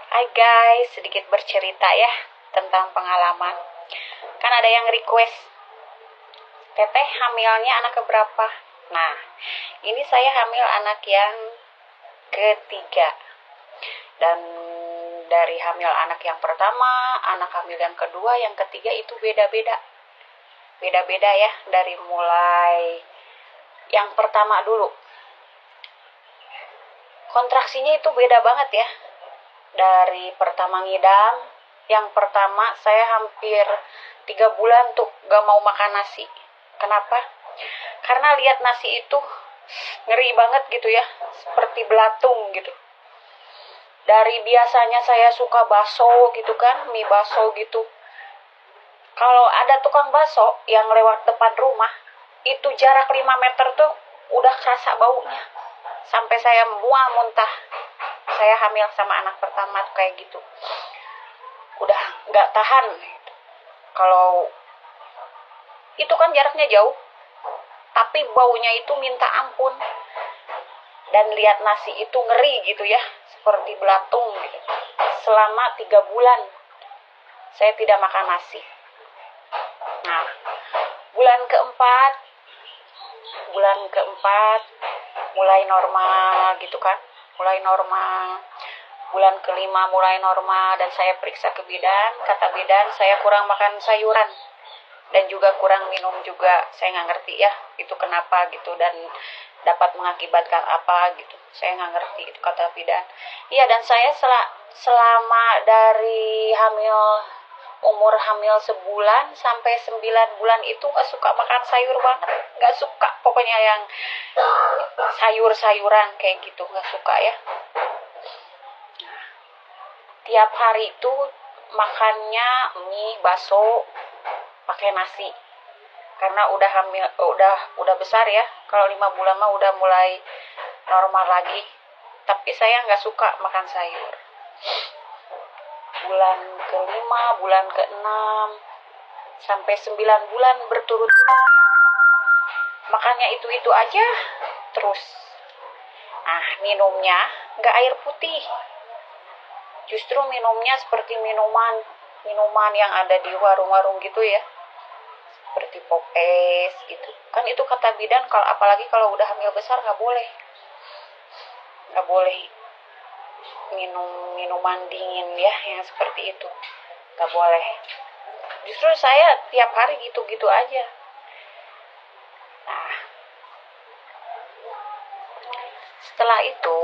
Hai guys, sedikit bercerita ya tentang pengalaman. Kan ada yang request, Teteh hamilnya anak keberapa? Nah, ini saya hamil anak yang ketiga. Dan dari hamil anak yang pertama, anak hamil yang kedua, yang ketiga itu beda-beda. Beda-beda ya, dari mulai yang pertama dulu. Kontraksinya itu beda banget ya. Dari pertama ngidam, yang pertama saya hampir 3 bulan tuh gak mau makan nasi. Kenapa? Karena lihat nasi itu ngeri banget gitu ya, seperti belatung gitu. Dari biasanya saya suka bakso gitu kan, mie bakso gitu. Kalau ada tukang bakso yang lewat depan rumah, itu jarak 5 meter tuh udah kerasa baunya. Sampai saya muntah. Saya hamil sama anak pertama tuh kayak gitu. Udah gak tahan. Kalau itu kan jaraknya jauh, tapi baunya itu minta ampun. Dan lihat nasi itu ngeri gitu ya, seperti belatung gitu. Selama 3 bulan saya tidak makan nasi. Nah, bulan keempat mulai normal gitu kan, mulai normal. Bulan kelima mulai normal dan saya periksa ke bidan. Kata bidan saya kurang makan sayuran dan juga kurang minum juga. Saya nggak ngerti ya itu kenapa gitu dan dapat mengakibatkan apa gitu. Saya nggak ngerti itu kata bidan. Iya, dan saya selama dari umur hamil sebulan sampai 9 bulan itu gak suka makan sayur banget. Gak suka pokoknya yang sayur-sayuran kayak gitu, gak suka ya. Tiap hari itu makannya mie bakso pakai nasi. Karena udah hamil, udah besar ya. Kalau 5 bulan mah udah mulai normal lagi. Tapi saya nggak suka makan sayur. Bulan kelima, bulan keenam, sampai 9 bulan berturut-turut makannya itu aja terus. Nah, minumnya nggak air putih. Justru minumnya seperti minuman yang ada di warung-warung gitu ya. Seperti pop es gitu. Kan itu kata bidan apalagi kalau udah hamil besar nggak boleh. Nggak boleh minum minuman dingin ya yang seperti itu. Nggak boleh. Justru saya tiap hari gitu-gitu aja. Nah, setelah itu